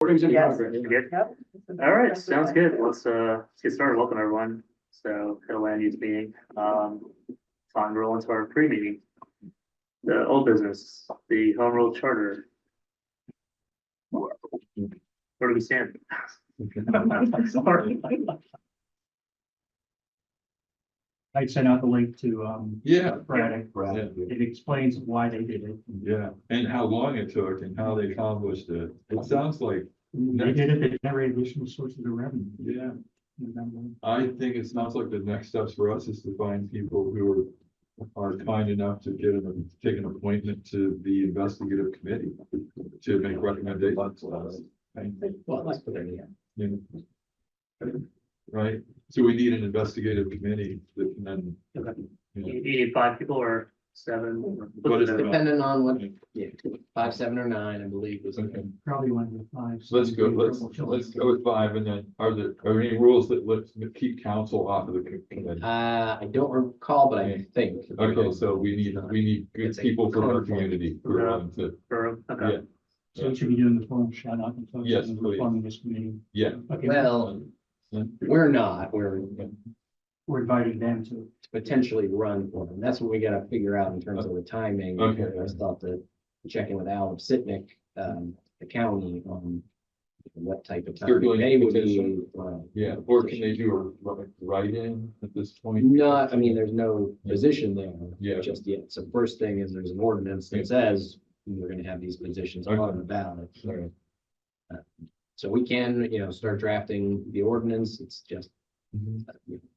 Recording's in Yes. progress. Good. Yep. All right, sounds good. Let's get started. Welcome, everyone. So, at a land use meeting. Time to roll into our pre-meeting. The old business, the home rule charter. Where do we stand? Sorry. I sent out the link to, Yeah, Friday. yeah, It explains why they did it. yeah, and how long it took and how they accomplished it. It sounds like, They did it, they generate additional sources of revenue. yeah, I think it sounds like the next steps for us is to find people who are kind enough to take an appointment to the investigative committee to make recommendations to us. Well, let's put it in. Yeah. Right, so we need an investigative committee that can then, You need 5 people or 7? What is the- Depending on what, yeah, 5, 7, or 9, I believe was. okay. Probably one of the 5. So let's go with 5, and then are there any rules that let keep council off of the committee? I don't recall, but I think. Okay, so we need good people from our community who are willing to, Okay. yeah, So we should be doing the form shout out and folks. Yes, and please. forming this committee. yeah. Okay, Well, we're not, we're we're inviting them to. potentially run for them. That's what we gotta figure out in terms of the timing. Okay. I just thought to check in with Al of Sitnick, the county on what type of time Circulating they would be. petition. Yeah, or can they do a write-in at this point? Not, I mean, there's no position there. Yeah. Just yet. So first thing is there's an ordinance that says we're gonna have these positions on the ballot. All right. So we can, start drafting the ordinance. It's just, Mhm.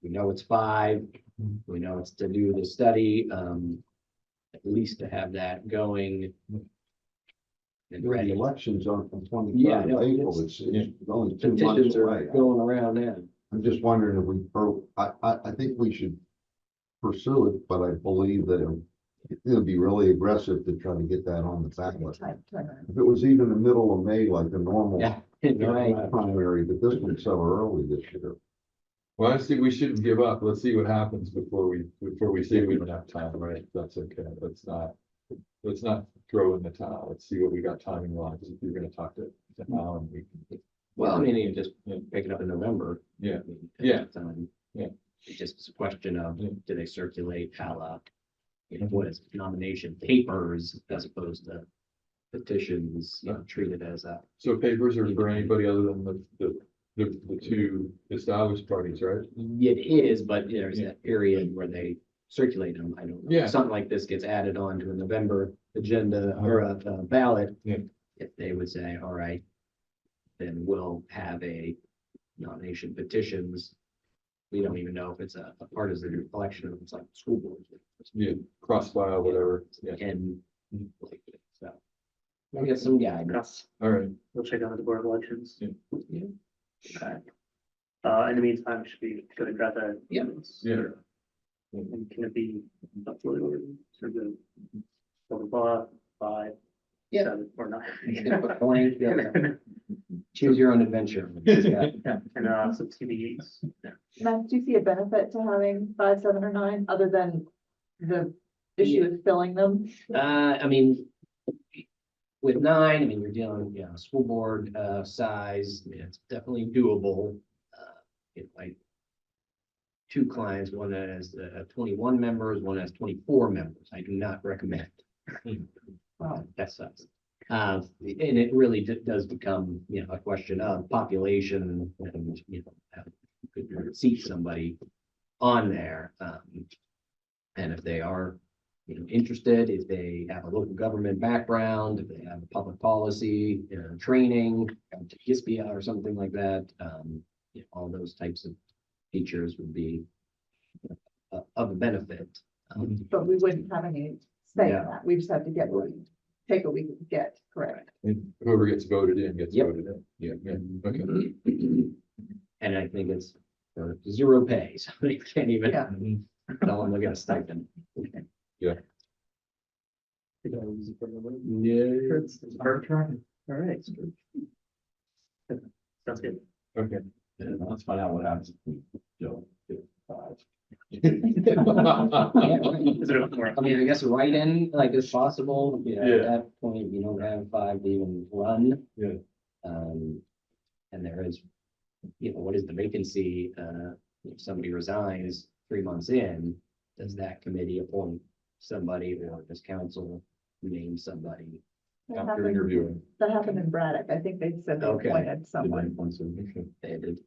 we know it's 5. Mhm. We know it's to do the study, at least to have that going. And The ready. elections on from Yeah, twenty-third I of know. April, it's only 2 months Petitions are away. going around now. I'm just wondering if I think we should pursue it, but I believe that it'll be really aggressive to try to get that on the ballot. If it was even the middle of May, like the normal Yeah, right. primary, but this one's so early this year. Well, I think we shouldn't give up. Let's see what happens before we say we don't have time, right? That's okay. Let's not throw in the towel. Let's see what we got timing wise. If you're gonna talk to Al and we can. Well, I mean, you just pick it up in November. Yeah. I mean, Yeah. Yeah. It's just a question of, Yeah. do they circulate how, what is nomination papers as opposed to petitions, treated as a. So papers are for anybody other than the 2 established parties, right? It is, but there's that period where they circulate them. I don't know. Yeah. Something like this gets added on to a November agenda or a ballot. Yeah. If they would say, all right, then we'll have a nomination petitions. We don't even know if it's a partisan election, it's like school board. Yeah, cross file, whatever. Yeah, And like, so. We got some guidance. all right. We'll check out the board of elections. Yeah. Yeah. Okay. In the meantime, should we go and grab that? Yeah. Yeah. And can it be roughly or sort of blah, blah, blah, 5, Yeah. 7, or 9? Blank, yeah. Choose your own adventure. Yeah. And some TBEs. Matt, do you see a benefit to having 5, 7, or 9, other than the issue with filling them? I mean, with 9, I mean, you're dealing, school board, size, I mean, it's definitely doable. Like 2 clients, one that has 21 members, one has 24 members. I do not recommend. That sucks. And it really does become, a question of population and, how could you seat somebody on there. And if they are, interested, if they have a local government background, if they have a public policy, training, to GISPIA or something like that, all those types of features would be of a benefit. But we wouldn't have any say in Yeah. that. We just have to take what we can get, correct? And whoever gets voted in gets Yep. voted in. Yeah, okay. And I think it's for 0 pay, so they can't even Yeah. tell them they'll get a stipend. Yeah. Yeah. All right. Sounds good. Okay. Let's find out what happens if we don't do 5. Is it more? I mean, I guess write-in, like, is possible, at Yeah. that point, you don't have 5 to even run. Yeah. And there is, what is the vacancy, if somebody resigns 3 months in, does that committee appoint somebody or does council name somebody? That After happened, interviewing. that happened in Braddock. I think they said they Okay. appointed someone. They did.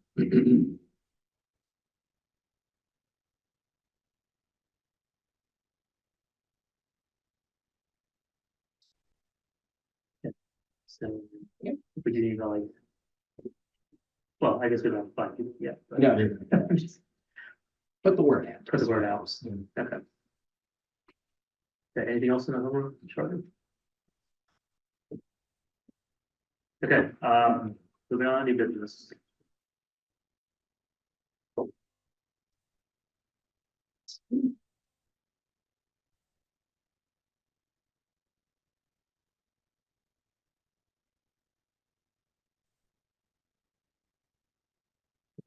So. Yep. If we did even like. Well, I guess we don't have 5 people yet. but- No. Put the word out. Put the word out. Okay. Okay, anything else in the home rule charter? Okay, moving on, new business.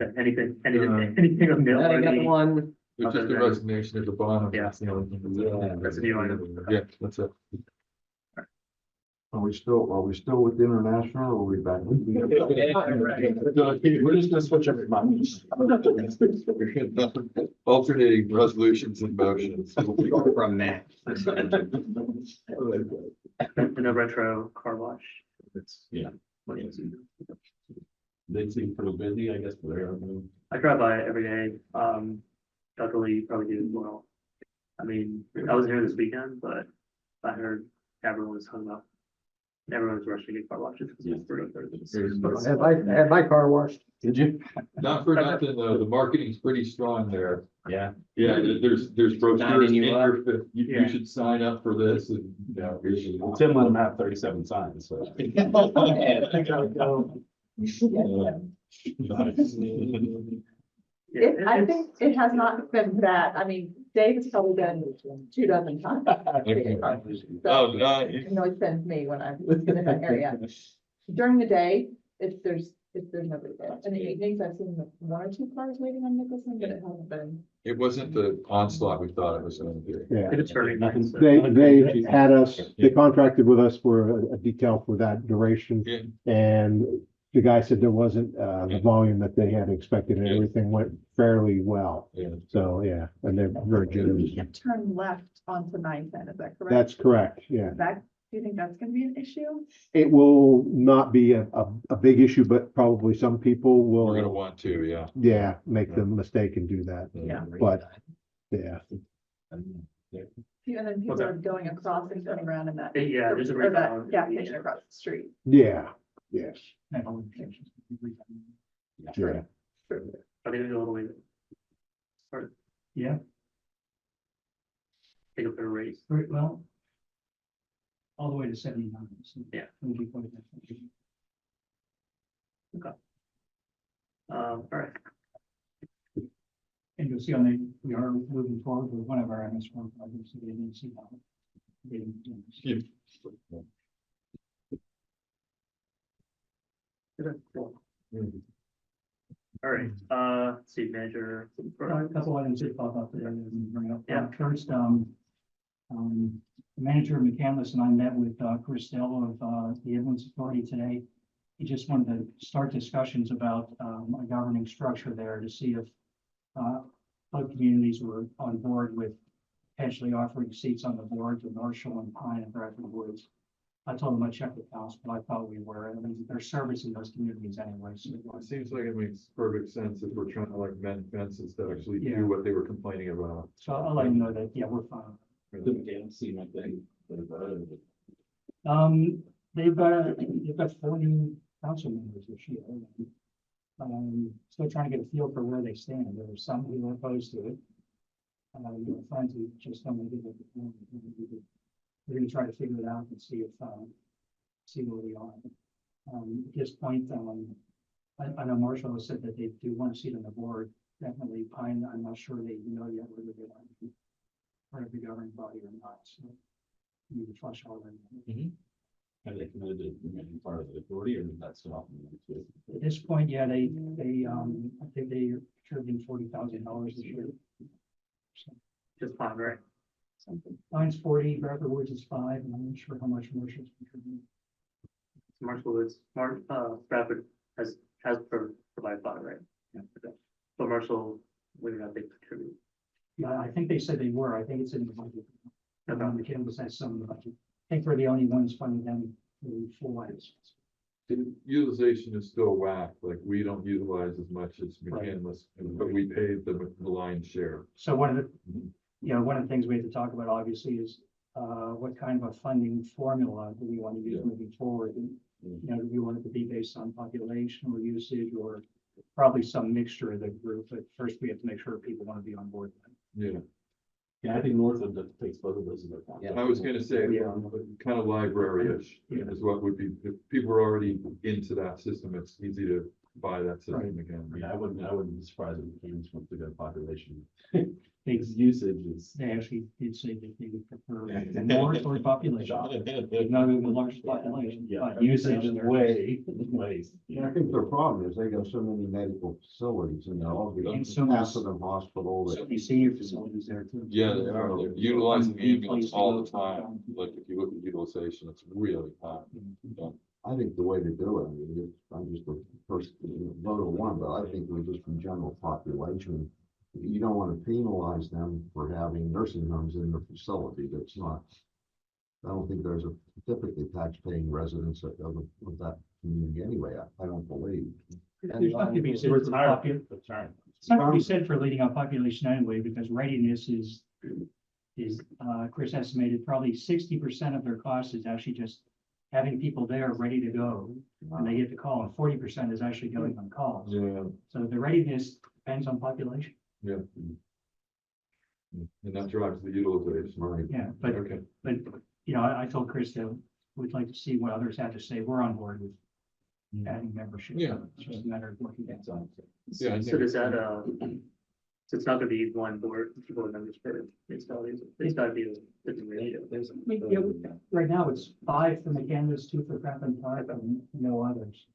Okay, anything on the. I got one. There's just a resignation at the bottom. Yeah. That's the only thing. Yeah, that's a new item. Yeah, that's it. Are we still with international or are we back? We're just gonna switch every month. Alternating resolutions and motions. From that. No retro car wash. Yeah. What is it? They seem pretty busy, I guess, but they're. I drive by it every day, luckily you probably do as well. I mean, I was here this weekend, but I heard everyone was hung up. Everyone was rushing to get car washes. Had my car washed. Did you? Not for nothing, though, the marketing's pretty strong there. Yeah. Yeah, there's brochures in you up. your, you Yeah. should sign up for this and, yeah. Well, Tim let them have 37 signs, so. I think it has not been that. I mean, Dave has probably been 2 dozen times. Oh, nice. It always sends me when I'm in that area. During the day, there's nobody there. In the evenings, I've seen 1 or 2 cars waiting on Nicholson, but it hasn't been. It wasn't the onslaught we thought it was gonna be. Yeah. It's turning. so- They had us, they contracted with us for a detail for that duration. Yeah. And the guy said there wasn't the volume that they had expected and Yeah. everything went fairly well. Yeah. So, yeah, and they're very generous. You can't turn left onto 910, is that correct? That's correct, yeah. Do you think that's gonna be an issue? It will not be a big issue, but probably some people We're gonna will, want to, yeah. yeah, make the mistake and do that. Yeah. But- Yeah. And then people are going across and turning around in that. Yeah, there's a or that breakdown. gas station across the street. Yeah, yes, yeah. Are they gonna go all the way? Yeah. Take up their race. Well. All the way to 79. Yeah. Okay. All right. And you'll see we are moving forward with one of our MS1 projects, so we didn't see how. All right, city manager. A couple items that pop up there and bring up. Yeah. First, Manager McCandless and I met with Chris Dell of the Inland Authority today. He just wanted to start discussions about a governing structure there to see if other communities were on board with potentially offering seats on the board to Marshall and Pine and Bradford Woods. I told him I'd check with council, but I thought we were. I mean, they're servicing those communities anyway. So It seems like it makes perfect sense if we're trying to like mend fences to actually Yeah. do what they were complaining about. So I'll let him know that, yeah, we're fine. Didn't see my thing. They've got 40 council members this year. Still trying to get a feel for where they stand. There were some who were opposed to it. We're trying to just don't give it. We're gonna try to figure it out and see see where we are. At this point, I know Marshall has said that they do want to see it on the board. Definitely Pine, I'm not sure they know yet whether they want to be part of the governing body or not, so. We need to flush all that. Have they committed to remaining part of the authority or is that still off? At this point, yeah, I think they contributed $40,000 this year. So, just fine, right? Mine's 40, Bradford Woods is 5, and I'm not sure how much Marshall's contributing. Marshall is, Bradford has provided fire, right? Yeah. Okay. But Marshall, whether or not they contribute. Yeah, I think they said they were. I think it's in the budget. Okay. The campus has some of the budget. I think we're the only ones funding them for the full license. The utilization is still whack, like we don't utilize as much as McCandless, but we paid the lion's share. So one of the, one of the things we have to talk about obviously is, what kind of a funding formula do we want to use Yeah. moving forward? And, do we want it to be based on population or usage, or probably some mixture of the group? But first we have to make sure people want to be on board. Yeah, Yeah, I think Northland takes both of those into account. Yeah. I was gonna say, kind of library-ish Yeah. is what would be, if people are already into that system, it's easy to buy that system Right. again. Yeah, I wouldn't be surprised if Kansas wants to go population. They, Its usage is. they actually did say that they would prefer more toward population. Not even the largest population, Yeah, but usage is they're- way. I think their problem is they got so many medical facilities and they're all And so much- Pasadena Hospital. So many senior facilities there too. Yeah, they are, they're utilizing the ambulance Place to all go the time, like if you look at utilization, it's really high. I think the way to do it, I mean, I'm just the first vote of one, but I think we're just from general population. You don't want to penalize them for having nursing homes in their facility. That's not. I don't think there's a typically tax-paying residents of that community anyway. I don't believe. There's nothing to be said for it's not to be said for leading on population anyway, because readiness is, Chris estimated probably 60% of their cost is actually just having people there ready to go, and they get the call, and 40% is actually going on calls. Yeah, So the readiness depends on population. yeah. And that drives the utilization. Right. Yeah, but, Okay, I told Chris that we'd like to see what others had to say. We're on board with adding membership. Yeah. It's just a matter of looking at it. Yeah, I So think does that, so it's not gonna be one board, two board members per municipality, it's gotta be a different ratio. Right now, it's 5 for McCandless, 2 for Crampton Park, and no others.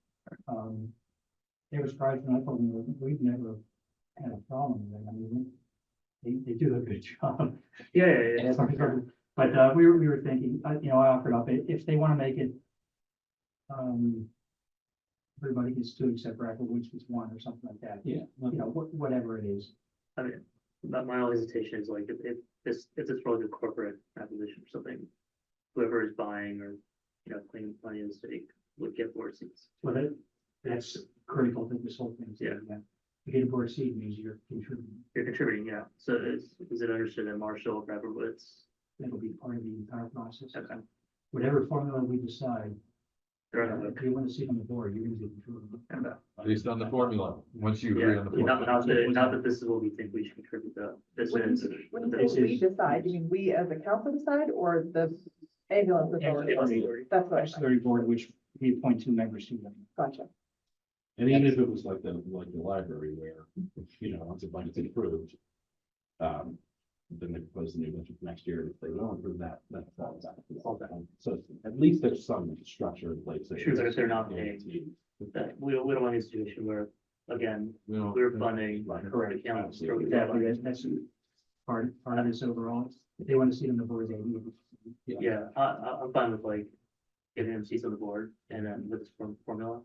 They were surprised when I told them that we've never had a problem with it. I mean, they do a good job. Yeah. But we were thinking, I offered up, if they want to make it, everybody gets 2 except Bradford, which is 1 or something like that. Yeah. Whatever it is. I mean, my only hesitation is like, if it's really a corporate acquisition or something, whoever is buying or, claiming money in the stake would get board seats. So that's critical to this whole thing. Yeah. To get a board seat means you're contributing. You're contributing, yeah. So is it understood that Marshall, Bradford Woods, That'll be part of the entire process. okay, Whatever formula we decide, they're on the if you want to sit on the board, you're going to be contributing. based on the formula, once you agree Yeah, on the not formula. that this is what we think we should contribute to. This is. When This we is- decide, you mean we as a council decide or the ambulance authority? That's what I thought. Auxiliary board, which we appoint 2 members to them. Gotcha. And even if it was like the library where, once a budget's approved, then they propose the new budget for next year. If they don't approve that, then it falls out. It's all down. So at least there's some structure in place. Sure, but if they're not paying, Guaranteed. that we don't want a situation where, again, No, we're funding. Correct. Accounts. Exactly, that's part of this overall. If they want to sit on the board, they need. Yeah, I'm fine with like getting them seats on the board and then with this formula,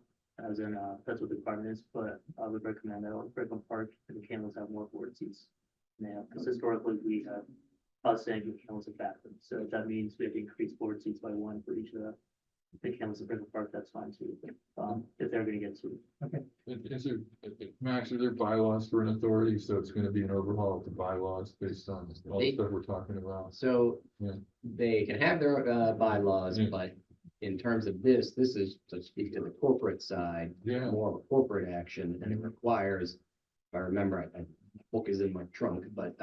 as in, that's what the department is, but I would recommend that Brickland Park and the Campbells have more board seats. Now, because historically we have us saying the Campbells have backed them, so if that means we have to increase board seats by 1 for each of the Campbells and Brickland Park, that's fine too. If they're gonna get to. is there, Max, are there bylaws for an authority, so it's gonna be an overhaul of the bylaws based on all the stuff we're talking about? So Yeah. they can have their bylaws, Yeah. but in terms of this is to speak to the corporate side, Yeah, more of a corporate action, and it requires, if I remember, my book is in my trunk, but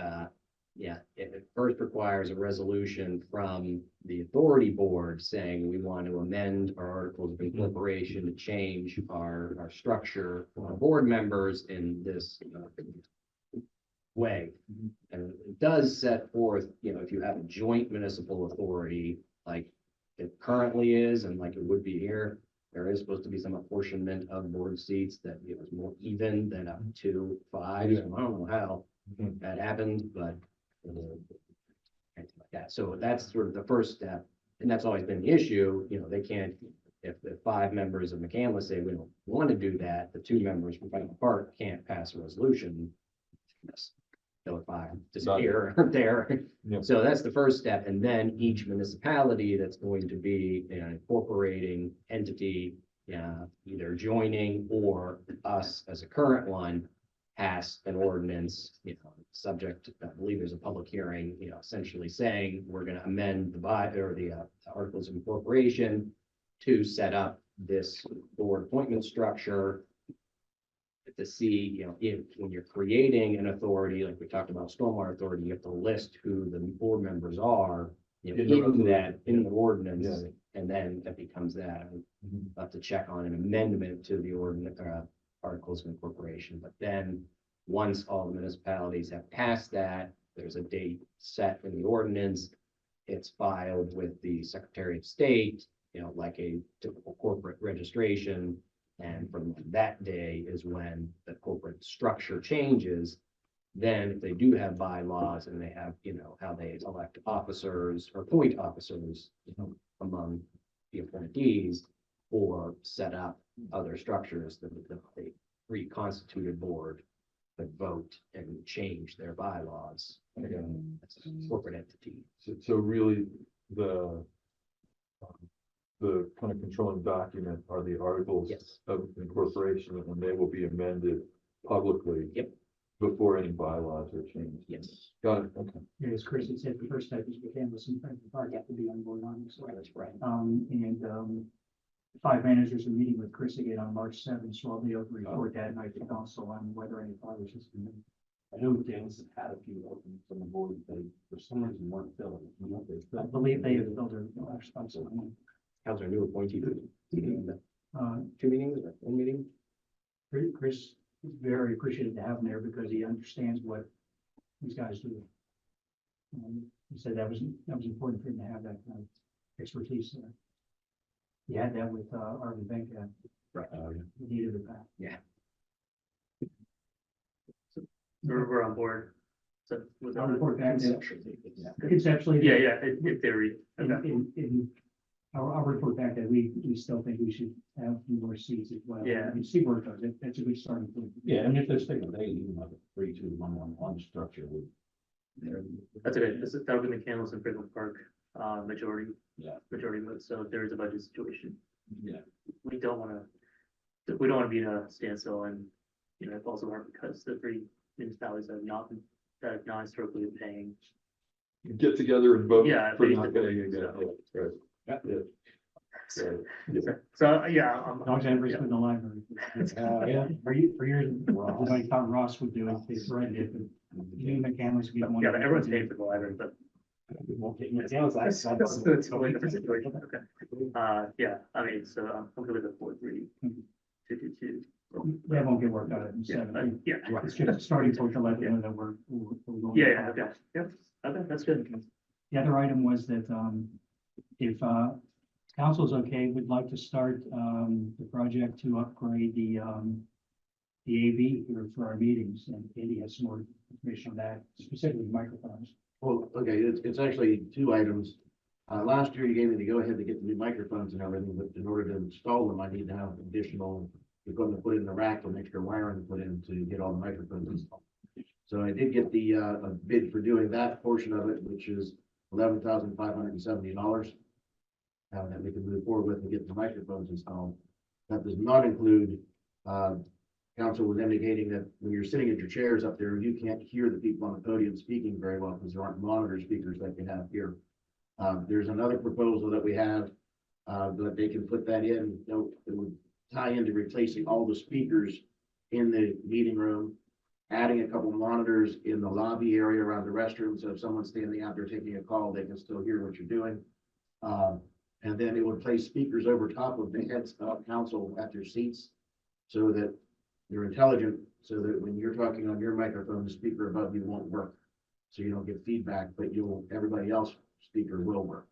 it first requires a resolution from the authority board saying we want to amend our articles of incorporation to change our structure for our board members in this way. And it does set forth, if you have a joint municipal authority, like it currently is, and like it would be here, there is supposed to be some apportionment of board seats that, is more even than up to 5. So I don't know how Mhm. that happened, but anything like that. So that's sort of the first step, and that's always been the issue, they can't if the 5 members of McCandless say we don't want to do that, the 2 members from Franklin Park can't pass a resolution. Yes. So if I disappear there, Yeah. so that's the first step, and then each municipality that's going to be an incorporating entity, either joining or us as a current one, pass an ordinance, subject, I believe there's a public hearing, essentially saying we're gonna amend the articles of incorporation to set up this board appointment structure to see, if, when you're creating an authority, like we talked about stormwater authority, you have to list who the board members are, In the in the ordinance, Yeah. and then that becomes that. Mhm. We'll have to check on an amendment to the ordinance, articles of incorporation, but then once all the municipalities have passed that, there's a date set in the ordinance. It's filed with the Secretary of State, like a typical corporate registration. And from that day is when the corporate structure changes. Then if they do have bylaws and they have, how they elect officers or appoint officers, among the appointees, or set up other structures that the reconstituted board could vote and change their bylaws. That's a corporate entity. So really, the kind of controlling document are the articles Yes. of incorporation, and they will be amended publicly. Yep. Before any bylaws are changed. Yes, Got it, okay. Yeah, as Chris had said, the first step is McCandless and Franklin Park have to be on board on this. that's right. And 5 managers are meeting with Chris again on March 7th, so I'll be able to report that night to council on whether any progress has been made. I know McDaniels had a few openings on the board, they, for some reason, weren't filled. I believe they have filled their spots. How's our new appointee? Two Uh, meetings or 1 meeting? Chris is very appreciative to have him there because he understands what these guys do. He said that was important for him to have that kind of expertise there. He had that with Arvin Venkat. Right. He needed it back. We're on board. So with I'll that, report back that Yeah. conceptually. yeah, in theory. In, Okay. I'll report back that we still think we should have more seats as well. Yeah. And see where it goes. That's a good starting point. Yeah, and if they're sticking, they even like a 3-2-1-1-1 structure with. That's okay. That'll be McCandless and Franklin Park, majority vote. So if there is a budget situation, Yeah. we don't want to be in a standstill, and it's also hard because the 3 municipalities that have not historically been paying. Get together and vote. Yeah, For not basically, paying again, so. yeah, right. Yeah. So yeah, Alexander's in the library. Yeah. For years, I thought Ross would do it, they threatened it, but you and McCandless would be the one. yeah, but everyone's paying for the library, but. That's a totally different situation. Okay. Yeah, I mean, so I'm good with the 4-3, 2-2-2. That won't get worked out in Yeah, 7. yeah, It's just a starting point to let them know that we're going. yeah, okay, yep, okay, that's good. The other item was that, if, council's okay, we'd like to start, the project to upgrade the AV here for our meetings, and Andy has some more information on that, specifically microphones. Well, okay, it's actually 2 items. Last year you gave me the go-ahead to get the new microphones and everything, but in order to install them, I need to have additional equipment put in the rack and extra wiring put in to get all the microphones installed. So I did get the, a bid for doing that portion of it, which is $11,570. That we can move forward with and get the microphones installed. That does not include, council was indicating that when you're sitting at your chairs up there, you can't hear the people on the podium speaking very well because there aren't monitor speakers like you have here. There's another proposal that we have, that they can put that in, it would tie into replacing all the speakers in the meeting room, adding a couple monitors in the lobby area around the restroom, so if someone's standing out there taking a call, they can still hear what you're doing. And then it would place speakers over top of the heads of council at their seats so that you're intelligent, so that when you're talking on your microphone, the speaker above you won't work. So you don't get feedback, but everybody else speaker will work.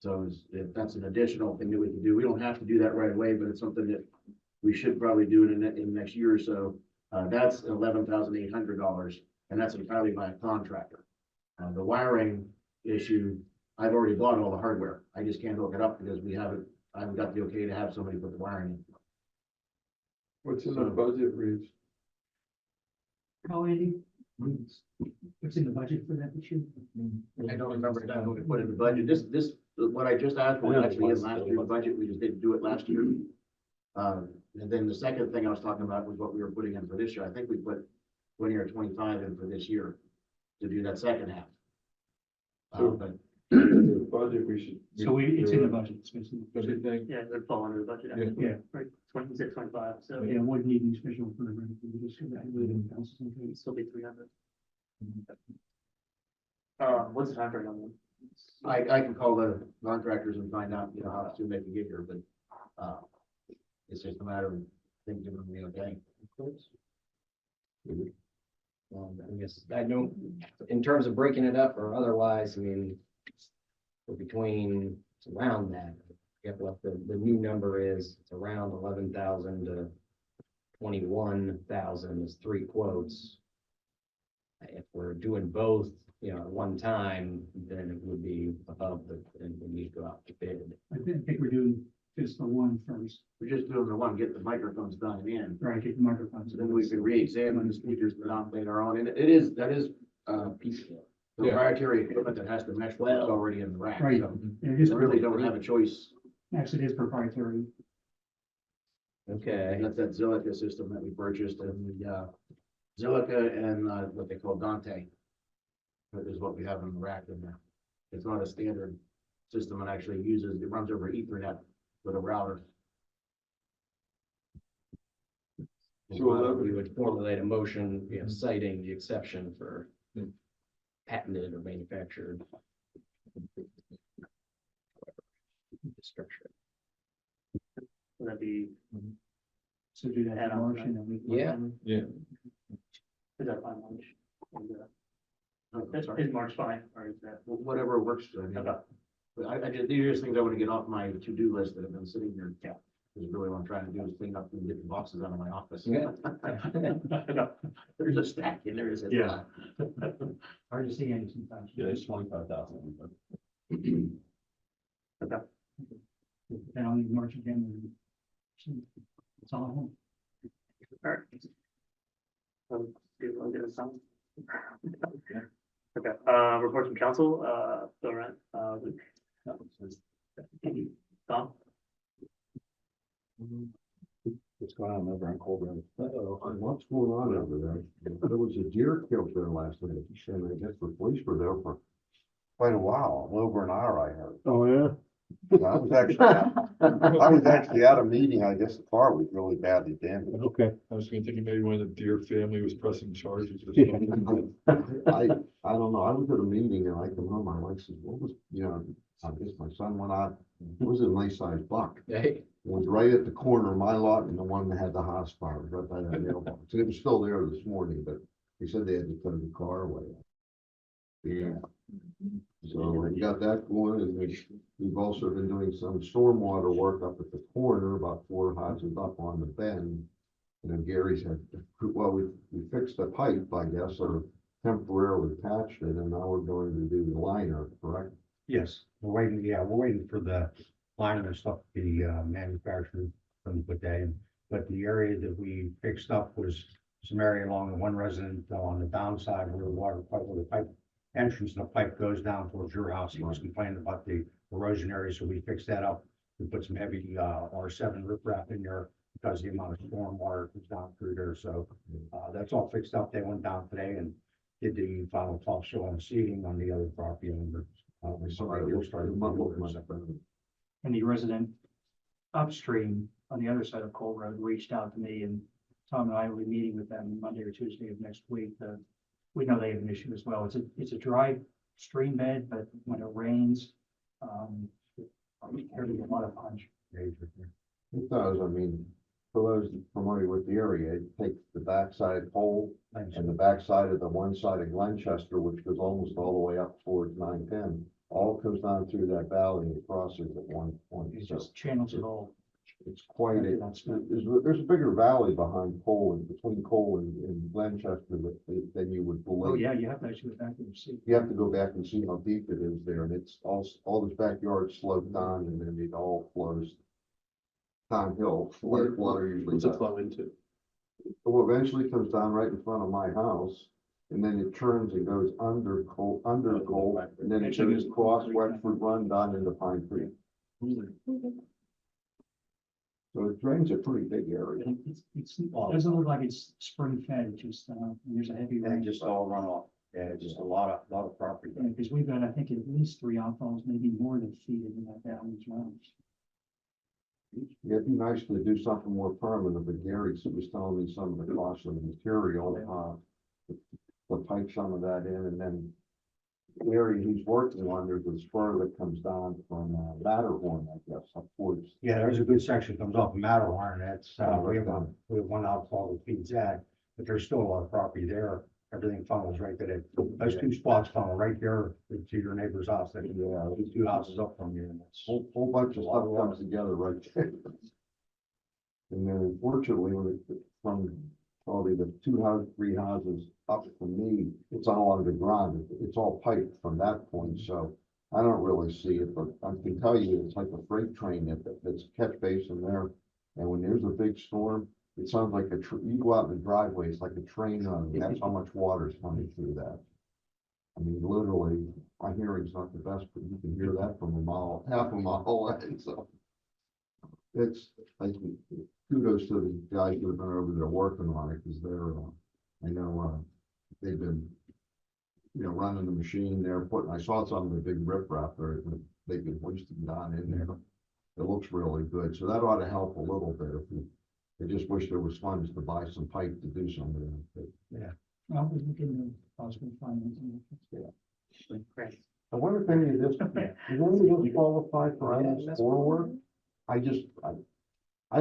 So if that's an additional thing that we can do. We don't have to do that right away, but it's something that we should probably do in the next year or so. That's $11,800, and that's entirely by a contractor. The wiring issue, I've already bought all the hardware. I just can't hook it up because we haven't I haven't got the okay to have somebody put the wiring in. What's in the budget, Reeves? Oh, Andy? What's in the budget for that this year? I don't remember exactly what we put in the budget. This, what I just asked for, was actually in last year's budget. We just didn't do it last year. And then the second thing I was talking about was what we were putting in for this year. I think we put 20 or 25 in for this year to do that second half. But The budget, we should. So it's in the budget, it's in the What do you think? Yeah, they'd fall under the budget. Yeah. Yeah. Right, 26, 25, so Yeah, would need any special for the, we just go back and leave it, council, okay. it'd still be 300. What's the time frame on them? I can call the contractors and find out, you know, how soon they can get here, but, it's just a matter of things giving me okay. I guess, I don't, in terms of breaking it up or otherwise, I mean, we're between, it's around that. Get what the new number is, it's around 11,000 to 21,000 is 3 quotes. If we're doing both, you know, at one time, then it would be above the, and we need to go out to bid. I think we're doing just the one first, We're just doing the one, get the microphones done in. right, get the microphones. So then we can re-examine the speakers without later on, and that is, Piecemeal. proprietary equipment that has to mesh what's already in the rack. Right. So It we is, really don't have a choice. actually, it is proprietary. Okay, And that's that Zilliqa system that we purchased, and the, Zilliqa and, what they call Dante. That is what we have in the rack in there. It's not a standard system. It actually uses, it runs over Ethernet with a router. So we would formulate a motion, you know, citing the exception for patented or manufactured. Structure. Would that be, So do that Add on, motion and we. Yeah. Yeah, is that fine, March? And, I'm sorry. Is March fine, or is that? Whatever works. I mean, Okay. but I just, these are just things I want to get off my to-do list that have been sitting here. Yeah. Because really what I'm trying to do is clean up and get the boxes out of my office. Yeah. There's a stack in there. Isn't Yeah. Hard to see any sometimes. Yeah, it's 25,000. And I'll need March again. It's all I want. All right. Do get a sum? Okay, reports from council, Bill Rent, Luke. Tom? What's going on over on Cold Run? What's going on over there? There was a deer killed there last night, and I guess the police were there for quite a while, over an hour, I heard. Oh, yeah? I was actually at a meeting, I guess the car was really badly damaged. Okay. I was thinking maybe when the Deer family was pressing charges or Yeah. something. I don't know, I was at a meeting and I come home, my wife says, what was, you know, I guess my son went out, it was a nice sized buck. Hey, It was right at the corner of my lot and the one that had the house fire, right by that mailbox. And it was still there this morning, but they said they had to tow the car away. Yeah. So we got that going, and we've also been doing some stormwater work up at the corner, about 4 houses up on the bend. And then Gary's had, well, we fixed the pipe, I guess, or temporarily patched it, and now we're going to do the liner, correct? Yes, we're waiting for the liner and stuff to be manufactured from the day. But the area that we fixed up was some area along the one resident on the downside where the water pipe, where the pipe entrance and the pipe goes down towards your house. He was complaining about the erosion area, so we fixed that up. We put some heavy R7 riprap in there because the amount of storm water comes down through there. So that's all fixed up. They went down today and did the final top show on the seating on the other property owner. We'll start. And the resident upstream on the other side of Cold Road reached out to me, and Tom and I will be meeting with them Monday or Tuesday of next week. We know they have an issue as well. It's a dry stream bed, but when it rains, there's a lot of punch. It does, I mean, for those familiar with the area, it takes the backside pole and the backside of the one side of Glenchester, which goes almost all the way up towards 910, all comes down through that valley and crosses at one point. It So just channels it all. It's quite a, there's a bigger valley behind Cole, between Cole and Glenchester than you would Oh, believe. yeah, you have to actually go back and see. You have to go back and see how deep it is there, and it's all this backyard sloped down, and then it all flows downhill, like water usually What's it does. flow into? Well, eventually comes down right in front of my house, and then it turns and goes under Cole, and then it goes across Wexford Run down into Pine Creek. So it drains a pretty big area. It doesn't look like it's spring fed, it just, there's a heavy And rain. just all runoff. Yeah, just a lot of property. Because we've got, I think, at least 3 outfalls, maybe more that feed into that valley as well. Yeah, it'd be nice to do something more permanent, but Gary was telling me some of the cost of the material, to pipe some of that in, and then the area he's working on, there's a spur that comes down from Matterhorn, I guess, up towards. Yeah, there's a good section that comes off of Matterhorn. That's, we have one outfall that feeds that, but there's still a lot of property there. Everything funnels right to it. Those 2 spots funnel right there to your neighbor's house. That, these 2 houses up from you, and that's. Whole bunch of stuff comes together right there. And then unfortunately, from probably the 3 houses up from me, it's all underground. It's all piped from that point, so I don't really see it, but I can tell you, it's like a freight train that's catch basin there. And when there's a big storm, it sounds like you go out in the driveway, it's like a train running. That's how much water is coming through that. I mean, literally, my hearing's not the best, but you can hear that from half a mile away, so. It's like, kudos to the guys who have been over there working on it, because they're, I know, they've been, running the machine there, I saw some of the big riprap there, they've been hoisting down in there. It looks really good, so that ought to help a little bit. I just wish there was funds to buy some pipe to do something. Well, we can do possible financing. Great. I wonder if any of this, does any of this qualify for MS4 work? I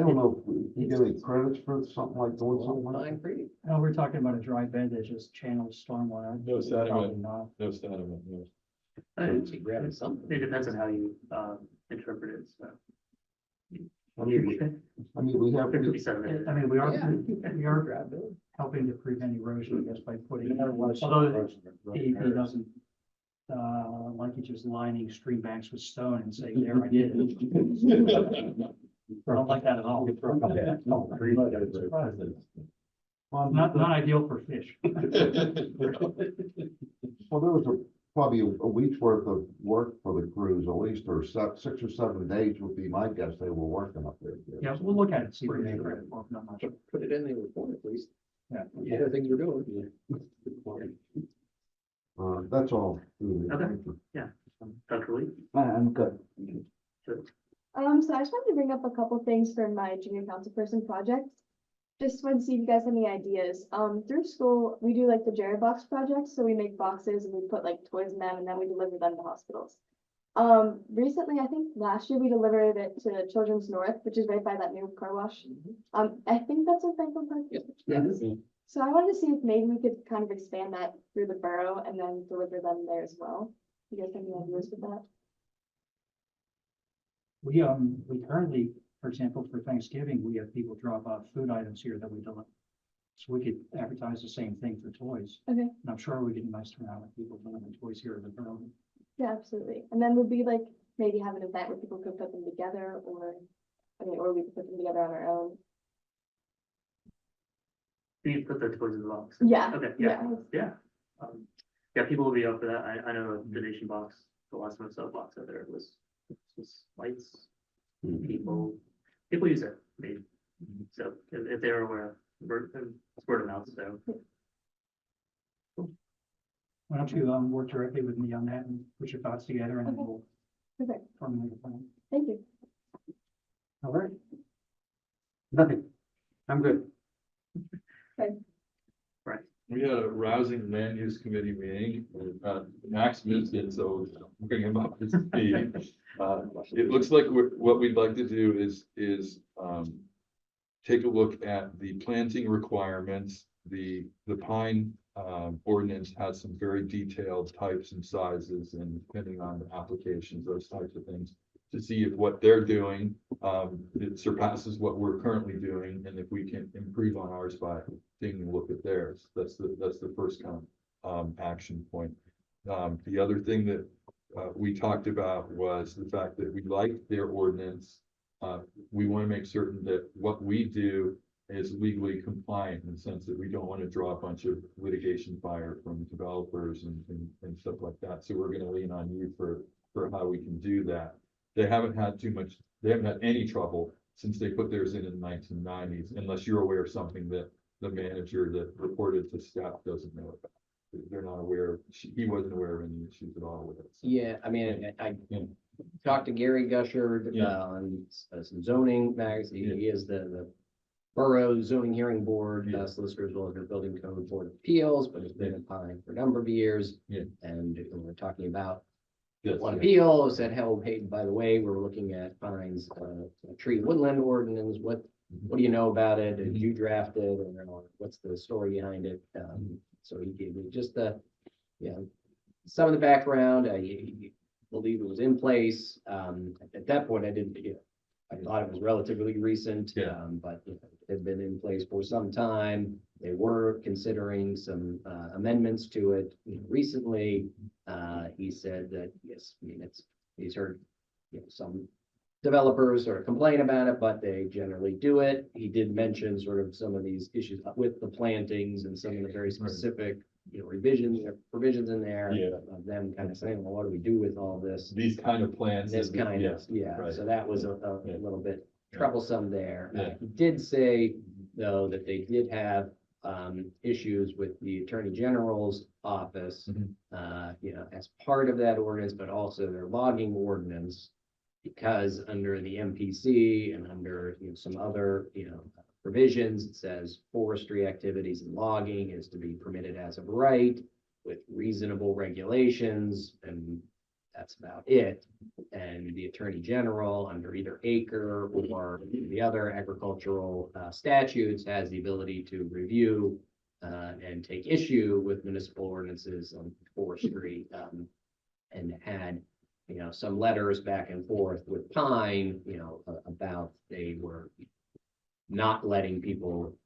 don't know if we get any credits for something like doing something like Fine that. for you. No, we're talking about a dry bed that just channels stormwater. No sediment. Probably not. No sediment, no. You're grabbing something. It depends on how you, interpret it, so. I mean, we have. There could be sediment. I mean, we are, Yeah. we are helping to prevent erosion, I guess, by putting, although DEP doesn't, like it just lining stream banks with stone and saying, there, I did it. I don't like that at all. Not ideal for fish. Well, there was probably a week's worth of work for the crews, at least, or 6 or 7 days would be my guess they were working up there. Yeah, we'll look at it, see what they credit for, not much. Put it in the report at least. Yeah. Other things we're doing. That's all. Okay. Thank you. Dr. Lee? I'm good. So I just wanted to bring up a couple things for my junior council person project. Just wanted to see if you guys have any ideas. Through school, we do like the Jerry box project, so we make boxes and we put like toys in them and then we deliver them to hospitals. Recently, I think last year we delivered it to Children's North, which is right by that new car wash. I think that's in Franklin Park. Yes. So I wanted to see if maybe we could kind of expand that through the borough and then deliver them there as well. You guys have any ideas with that? We currently, for example, for Thanksgiving, we have people drop off food items here that we deliver. So we could advertise the same thing for toys. Okay. And I'm sure we get a nice turnout of people delivering toys here in the borough. Yeah, absolutely. And then would be like maybe have an event where people could put them together or we could put them together on our own. You put the toys in the box. Yeah. Okay, yeah. Yeah, people will be up for that. I know a donation box, the last one I saw a box out there was lights. People use it, I mean, so if they're aware, word of mouth, so. Why don't you work directly with me on that and put your thoughts together and then we'll Perfect. formulate a plan. Thank you. All right. Nothing. I'm good. We had a rousing land use committee meeting, Max missed it, so bring him up to speed. It looks like what we'd like to do is take a look at the planting requirements. The pine ordinance has some very detailed types and sizes, and depending on the applications, those types of things, to see if what they're doing It surpasses what we're currently doing, and if we can improve on ours by taking a look at theirs, that's the first kind of action point. The other thing that we talked about was the fact that we like their ordinance. We want to make certain that what we do is legally compliant in the sense that we don't want to draw a bunch of litigation fire from developers and stuff like that. So we're going to lean on you for how we can do that. They haven't had any trouble since they put theirs in the 1990s, unless you're aware of something that the manager that reported to staff doesn't know about. They're not aware, he wasn't aware of any issues at all with it. So. Yeah, I mean, I Yeah. talked to Gary Gusher Yeah. on some zoning mags. He is the Borough Zoning Hearing Board Yeah. solicitor, as well as their Building Code Board of Appeals, but has been in Pine for a number of years. Yeah. And we're talking about Yes, one yeah. appeal said, hell, hey, by the way, we're looking at Pines, tree woodland ordinance. What do you know about it? Did you draft it? And then what's the story behind it? So he gave me just some of the background. I believe it was in place. At that point, I didn't, I thought it was relatively recent. Yeah. But it had been in place for some time. They were considering some amendments to it recently. He said that, yes, I mean, he's heard some developers sort of complain about it, but they generally do it. He did mention sort of some of these issues with the plantings and some of the very specific, revisions or provisions in there. Yeah. Of them kind of saying, well, what do we do with all this? These kind of plans. This kind of, right. so that was a Yeah. little bit troublesome there. Yeah. He did say, though, that they did have issues with the Attorney General's office, Mhm. as part of that ordinance, but also their logging ordinance, because under the MPC and under some other provisions, it says forestry activities and logging is to be permitted as of right with reasonable regulations, and that's about it. And the Attorney General, under either acre or the other agricultural statutes, has the ability to review and take issue with municipal ordinances on forestry, and had some letters back and forth with Pine, about they were not letting people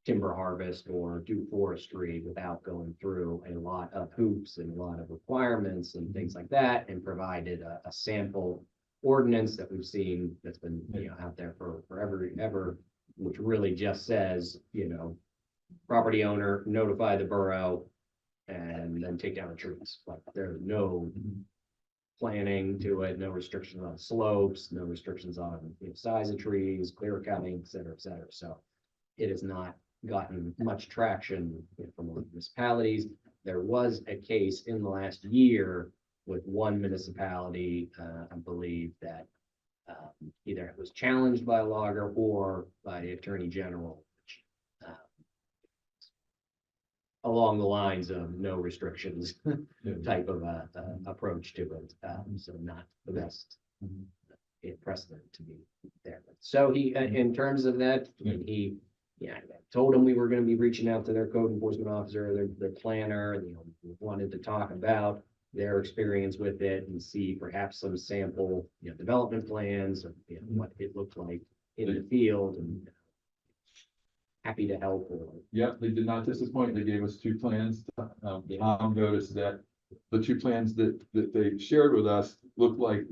timber harvest or do forestry without going through a lot of hoops and a lot of requirements and things like that, and provided a sample ordinance that we've seen that's been out there for forever, ever, which really just says, property owner notify the borough and then take down the trees. Like, there's no planning to it, no restrictions on slopes, no restrictions on size of trees, clear cutting, et cetera, et cetera. So it has not gotten much traction from municipalities. There was a case in the last year with one municipality, I believe, that either it was challenged by a logger or by the Attorney General, which, along the lines of no restrictions type of approach to it. So not the best precedent to be there. So he, in terms of that, he, I told him we were going to be reaching out to their code enforcement officer, their planner, wanted to talk about their experience with it and see perhaps some sample, development plans of what it looked like in the field, and happy to help. Yep, they did not disappoint. They gave us two plans. Tom noticed that the two plans that they shared with us looked like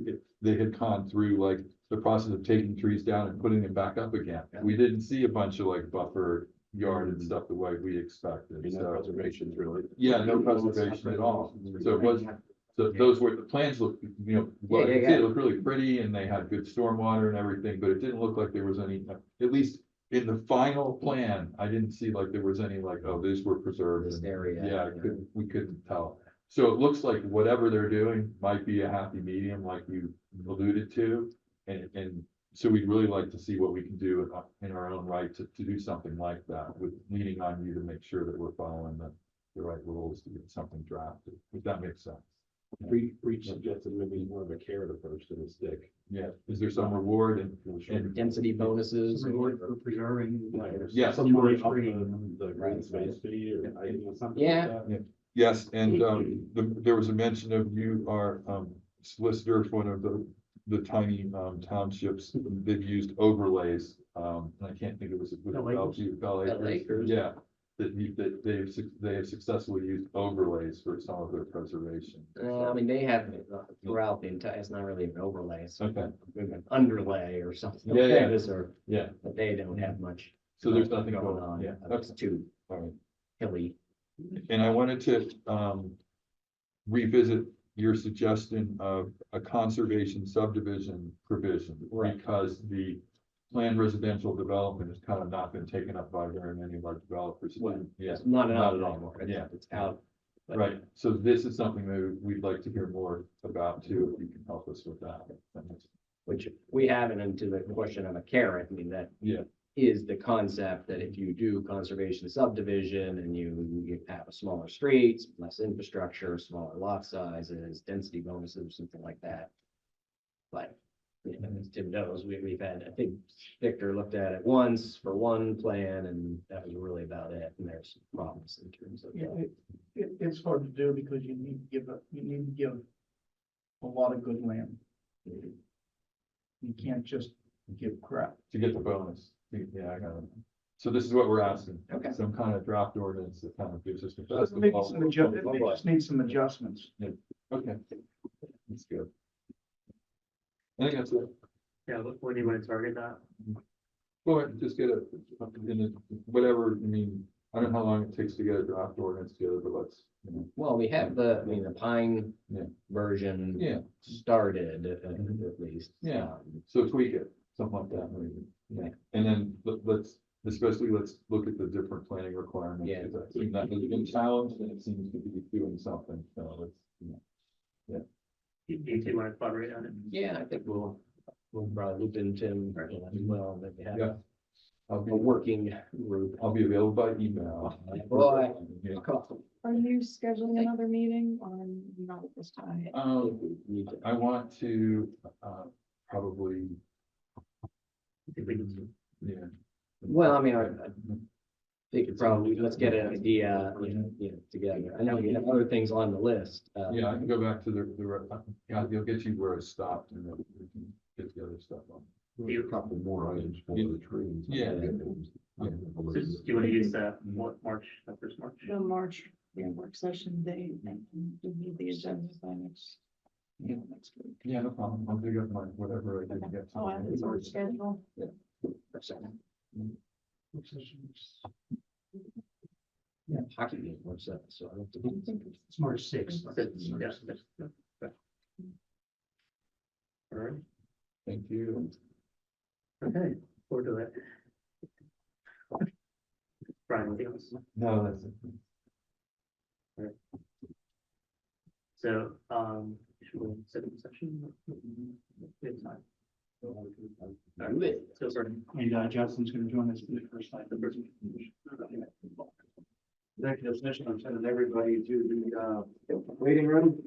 they had gone through like the process of taking trees down and putting them back up again. Yeah. We didn't see a bunch of like buffer yard and stuff the way we expected. No preservations really. Yeah, no preservation at all. So it was, so those were, the plans looked, well, Yeah. it looked really pretty and they had good stormwater and everything, but it didn't look like there was any, at least in the final plan, I didn't see like there was any like, oh, these were preserved. This area, Yeah, we couldn't tell. So it looks like whatever they're doing might be a happy medium like you alluded to. And so we'd really like to see what we can do in our own right to do something like that, with leaning on you to make sure that we're following the right rules to get something drafted, if that makes sense. Breach suggested maybe more of a carrot approach to the stick. Yeah, is there some reward and Density bonuses. Reward for preserving. Yes. Some money off the green space fee or something. Yeah. Like that. yes, and there was a mention of you are solicitor for one of the the tiny, townships, they've used overlays, and I can't think of it. Bell Acres. Bell Acres. Yeah, they have successfully used overlays for some of their preservation. I mean, they have it throughout the entire, it's not really an overlay, it's Okay, an underlay or something. Yeah, yeah. Or, yeah, but they don't have much. so there's nothing going on. yeah, It's okay, too all right. hilly. And I wanted to, revisit your suggestion of a conservation subdivision provision. Right. Because the planned residential development has kind of not been taken up by very many of our developers. Well, Yeah, It's not not out at all. anymore. Yeah. It's out. but- right. So this is something that we'd like to hear more about too, if you can help us with that. Which we haven't into the question of a carrot, I mean, that Yeah, is the concept that if you do conservation subdivision and you have a smaller streets, less infrastructure, smaller lot sizes, density bonuses, something like that. But, you know, as Tim knows, we've had, I think Victor looked at it once for one plan and that was really about it. And there's problems in terms of. It's hard to do because you need to give a lot of good land. You can't just give crap. to get the bonus. Yeah, I got it. So this is what we're asking. Okay. Some kind of draft ordinance that kind of gives us the best. of Maybe all some worlds. it just needs some adjustments. Okay. That's good. I think that's it. Yeah, when do you want to target that? Go ahead, just get it, whatever, I mean, I don't know how long it takes to get a draft ordinance together, but let's, you know. Well, we have the Pine Yeah. version Yeah, started at least. Yeah. so tweak it, something like that, maybe. Yeah. And then let's look at the different planning requirements. Yeah. Because I think that has been challenged and it seems to be doing something, so let's, you know. You two want to collaborate on it? Yeah, I think we'll probably loop in Tim as well, that we have Yeah. a working group. I'll be available by email. Boy. Yeah. Are you scheduling another meeting or not at this time? I want to, probably, I think we can. yeah. Well, I mean, I think probably, let's get an idea, together. I know we have other things on the list. Yeah, I can go back to yeah, you'll get you where I stopped and then we can get the other stuff on. A couple more items for the trees. Yeah. So do you want to use March, that first March? The March, work session date, and we need the agenda by next week. Yeah, no problem. I'll dig up my, whatever I didn't get. to. Oh, and it's our schedule. Yeah, hockey game, what's that? So I don't think. It's March 6th. Yeah. All right, Thank you. okay, forward to it. Brian, anything else? No, that's it. So, should we set the session? We have time. So, sorry. And Justin's gonna join us for the first time. Executive session, I'm sending everybody to the, waiting room.